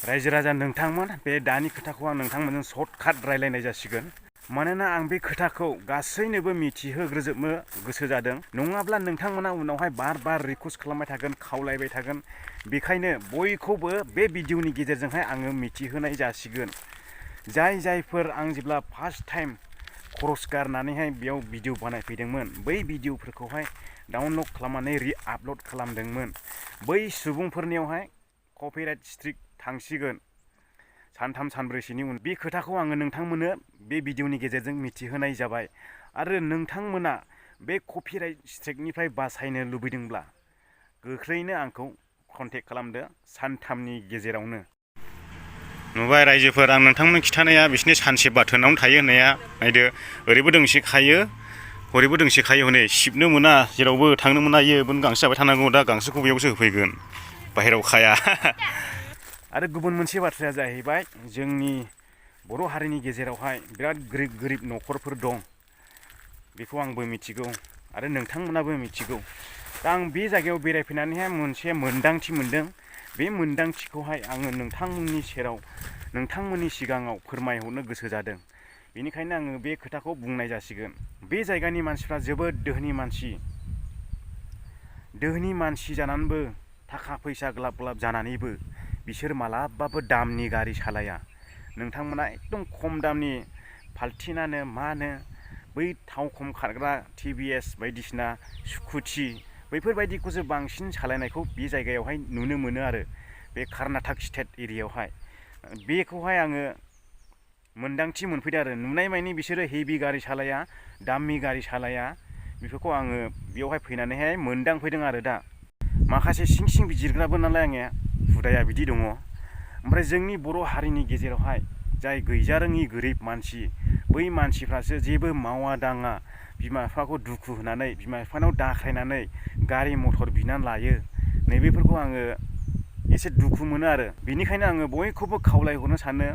रायजो राजा नोंथांमोन बे दानि खोथाखौ आं नोंथांमोनजों सर्टकाट रायलायनाय जासिगोन मानोना आं बे खोथाखौ गासैनोबो मिथिहोग्रोजोबनो गोसो जादों नङाब्ला नोंथांमोना उनावहाय बार बार रिकुवेस्ट खालामबाय थागोन खावलायबाय थागोन बेखायनो बयखौबो बे भिडिअनि गेजेरजोंहाय आङो मिथिहोनाय जासिगोन जायफोर आं जेब्ला फार्स्ट टाइम खरस गारनानैहाय बेयाव भिडिअ बानायफैदोंमोन बै भिडिअफोरखौहाय डाउनलड खालामनानै रि-आपलड खालामदोंमोन बै सुबुंफोरनियावहाय कपिराइट स्ट्राइक थांसिगोन सानथाम सानब्रैसोनि उन बे खोथाखौ आङो नोंथांमोननो बे भिडिअनि गेजेरजों मिथिहोनाय जाबाय आरो नोंथांमोना बे कपिराइट स्ट्राइकनिफ्राय बासायनो लुबैदोंब्ला गोख्रैनो आंखौ कन्टेक्ट खालामदो सानथामनि गेजेरावनो नुबाय रायजोफोर आं नोंथांमोन खिथानाया बिसोरनि सानसे बाथोनावनो थायो होननाया नायदो ओरैबो दोंसे खायो हरैबो दोंसे खायो हनै सिबनो मोना जेरावबो थांनो मोना इयो गांसो जाबाय थानांगौ दा गांसोखौ बेयावसो होफैगोन बाहेरायाव खाया आरो गुबुन मोनसे बाथ्राया जाहैबाय जोंनि बर' हारिनि गेजेरावहाय बिराद गोरिब न'खरफोर दं बेखौ आंबो मिथिगौ आरो नोंथांमोनाबो मिथिगौ दा आं बे जायगायाव बेरायफैनानैहाय मोनसे मोनदांथि मोनदों बे मोनदांथिखौहाय आङो नोंथांमोननि सेराव नोंथांमोननि सिगाङाव फोरमायहरनो गोसो जादों बेनिखायनो आङो बे खोथाखौ बुंनाय जासिगोन बे जायगानि मानसिफ्रा जोबोद दोहोनि मानसि जानानैबो थाखा फैसा ग्लाब ग्लाब जानानैबो बिसोर मालाबाबो दामनि गारि सालाया नोंथांमोना एकदम खम दामनि फाल्थिनानो मानो बै थाव खम खारग्रा टिभिएस बायदिसिना स्कुटि बैफोरबायदिखौसो बांसिन सालायनायखौ बे जायगायावहाय नुनो मोनो आरो बे कर्नाटक स्टेट एरियायावहाय बेखौहाय आङो मोनदांथि मोनफैदों आरो नुनाय मानि बिसोरो हेभि गारि सालाया दामि गारि सालाया बेफोरखौ आङो बेयावहाय फैनानैहाय मोनदांफैदों आरो दा माखासे सिं बिजिरग्राबो नालाय आङो हुदाया बिदि दङ ओमफ्राय जोंनि बर' हारिनि गेजेरावहाय जाय गैजारोङि गोरिब मानसि बै मानसिफ्रासो जेबो मावा दाङा बिमा बिफाखौ दुखु होनानै बिमा बिफानाव दाख्रायनानै गारि मथर बिनानै लायो नैबेफोरखौ आङो एसे दुखु मोनो आरो बेनिखायनो आङो बयखौबो खावलायहरनो सानो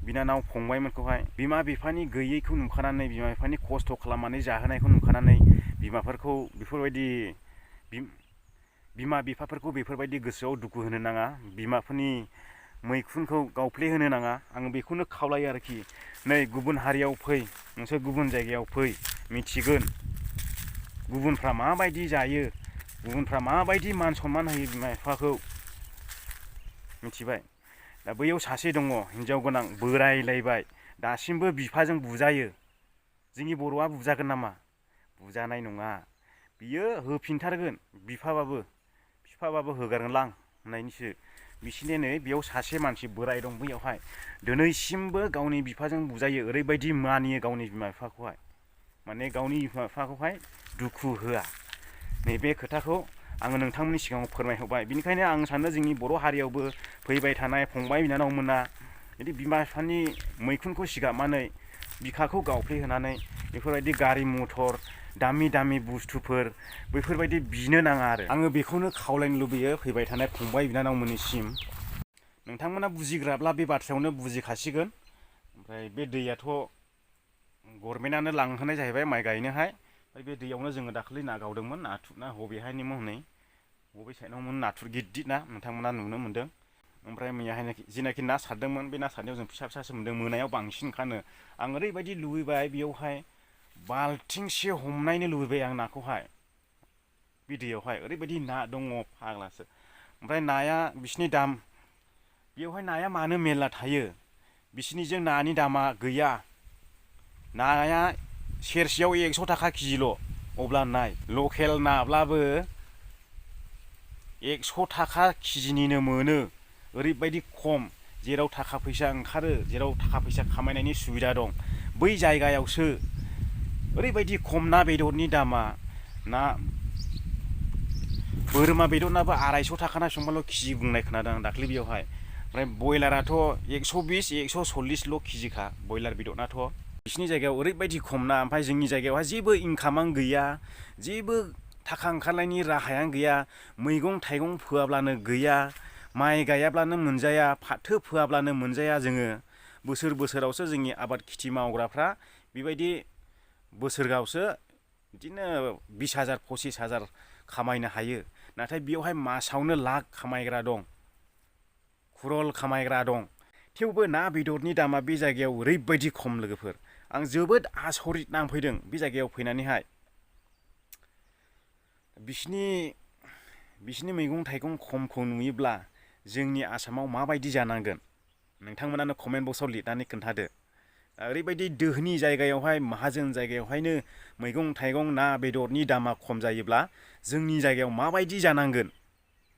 बिनानाव फंबायमोनखौहाय बिमा बिफानि गैयैखौ नुखानानै बिमा बिफानि खस्थ' खालामनानै जाहोनायखौ नुखानानै बिमाफोरखौ बेफोरबायदि बिमा बिफाफोरखौ बेफोरबायदि गोसोआव दुखु होनो नाङा बिमाफोरनि मैखुनखौ गावफ्लेहोनो नाङा आं बेखौनो खावलायो आरोखि नै गुबुन हारियाव फै नोंसोर गुबुन जायगायाव फै मिथिगोन गुबुनफ्रा माबायदि जायो गुबुनफ्रा माबायदि मान सनमान होयो बिमा बिफाखौ मिथिबाय दा बैयाव सासे दङ हिनजाव गोनां बोरायलायबाय दासिमबो बिफाजों बुजायो जोंनि बर'आ बुजागोन नामा बुजानाय नङा बियो होफिनथारगोन बिफाबाबो होगारगोनलां होननायनिसो बिसिनि नै बेयाव सासे मानसि बोराय दं बैयावहाय दिनैसिमबो गावनि बिफाजों बुजायो ओरैबायदि मानियो गावनि बिमा बिफाखौहाय माने गावनि बिमा बिफाखौहाय दुखु होआ नैबे खोथाखौ आङो नोंथांमोननि सिगाङाव फोरमायहरबाय बिनिखायनो आं सानो जोंनि बर' हारियावबो फैबाय थानाय फंबाय बिनानावमोना बिदि बिमा बिफानि मैखुनखौ सिगाबनानै बिखाखौ गावफ्लेहोनानै बेफोरबायदि गारि मथर दामि बुस्थुफोर बैफोरबायदि बिनो नाङा आरो आङो बेखौनो खावलायनो लुबैयो फैबाय थानाय फंबाय बिनानावमोननिसिम नोंथांमोना बुजिग्राब्ला बे बाथ्रायावनो बुजिखासिगोन ओमफ्राय बे दैयाथ' गभर्नमेन्टआनो लांहोनाय जाहैबाय माइ गायनोहाय ओमफ्राय बे दैयावनो जोङो दाखालि ना गावदोंमोन नाथुर ना बबेहायनिमोन हनै बबे साइडआवमोन नाथुर गिदिर ना नोंथांमोना नुनो मोन्दों ओमफ्राय मैयाहाय जिनाखि ना सारदोंमोन बे ना सारनायाव जों फिसासो मोन्दों मोनायाव बांसिन ओंखारनो आं ओरैबायदि लुबैबाय बेयावहाय बाल्थिंसे हमनायनो लुबैबाय आं नाखौहाय बे दैयावहाय ओरैबायदि ना दङ फाग्लासो ओमफ्राय नाया बिसिनि दाम बेयावहाय नाया मानो मेरला थायो बिसिनिजों नानि दामा गैया नाया सेरसेयाव 100 थाखा केजिल' अब्ला नाय लकेल नाब्लाबो 100 थाखा केजिनिनो मोनो ओरैबायदि खम जेराव थाखा फैसा ओंखारो जेराव थाखा फैसा खामायनायनि सुबिदा दं बै जायगायावसो ओरैबायदि खम ना बेदरनि दामा ना बोरमा बेदरनाबो 250 थाखा ना बेसेबांबाल' केजि बुंनाय खोनादों आं दाख्लै बेयावहाय ओमफ्राय बयलाराथ' 120 140ल' केजिखा बयलार बेदरनाथ' बिसिनि जायगायाव ओरैबायदि खम ना ओमफ्राय जोंनि जायगायावहाय जेबो इनकामानो गैया जेबो थाखा ओंखारनायनि राहायानो गैया मैगं थाइगं फोआब्लानो गैया माइ गायाब्लानो मोनजाया फाथो फोआब्लानो मोनजाया जोङो बोसोरावसो जोंनि आबाद खेथि मावग्राफ्रा बेबायदि बोसोरावसो बिदिनो 20,000 25,000 खामायनो हायो नाथाय बेयावहाय मासावनो लाख खामायग्रा दं खुरल खामायग्रा दं। थेवबो ना बेदरनि दामा बे जायगायाव ओरैबायदि खम लोगोफोर। आं जोबोद आसरित नांफैदों बे जायगायाव फैनानैहाय। बिसिनि मैगं थाइगं खमखौ नुयोब्ला जोंनि आसामाव माबायदि जानांगोन नोंथांमोनानो कमेन्ट बक्सआव लिरनानै खोन्थादो। ओरैबायदि दोहोनि जायगायावहाय माहाजोन जायगायावहायनो मैगं थाइगं ना बेदरनि दामा खम जायोब्ला जोंनि जायगायाव माबायदि जानांगोन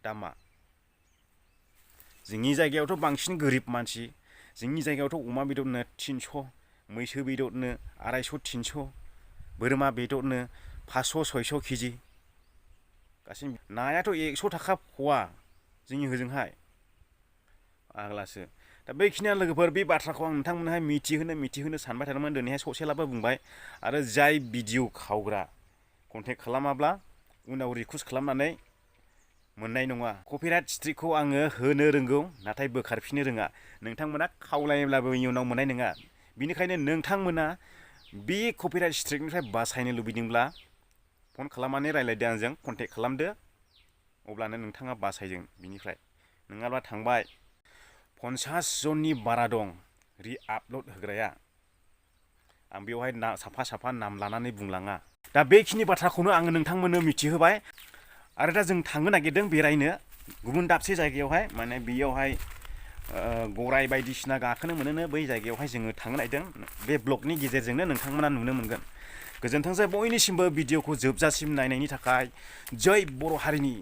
दामा। जोंनि जायगायावथ' बांसिन गोरिब मानसि। जोंनि जायगायावथ' अमा बेदरनो 300, मैसो बेदरनो 250-300, बोरमा बेदरनो 500-600 केजि। गासिनो नायाथ' 100 थाखा फवा जोंनि होजोंहाय आग्लासो। दा बेखिनियानो लोगोफोर, बे बाथ्राखौ आं नोंथांमोनहाय मिथिहोनो सानबाय थादोंमोन। दिनैहाय ससेलाबो बुंबाय। आरो जाय भिडिअ खावग्रा कन्टेक्ट खालामाब्ला उनाव रिकुवेस्ट खालामनानै मोननाय नङा। कपिराइट स्ट्राइकखौ आङो होनो रोंगौ, नाथाय बोखारफिननो रोङा। नोंथांमोना खावलायोब्लाबो इयुनाव मोननाय नङा। बिनिखायनो नोंथांमोना बे कपिराइट स्ट्राइकनिफ्राय बासायनो लुबैदोंब्ला फन खालामनानै रायज्लायदो आंजों, कन्टेक्ट खालामदो। अब्लानो नोंथाङा बासायगोन बिनिफ्राय। नङाब्ला थांबाय 50 जननि बारा दं रि-आपल'ड होग्राया। आं बेवहाय साफा साफा नाम लानानै बुंलाङा। दा बेखिनि बाथ्राखौनो आङो नोंथांमोननो मिथिहोबाय। आरो दा जों थांनो नागिरदों बेरायनो गुबुन दाबसे जायगायावहाय। माने बेयावहाय गराइ बायदिसिना गाखोनो मोनोनो, बै जायगायावहाय जोङो थांनो नागिरदों। बे ब्लगनि गेजेरजोंनो नोंथांमोना नुनो मोनगोन। गोजोन्थोंसै बयनिसिमबो भिडिअखौ जोबजासिम नायनायनि थाखाय। जय बर' हारिनि।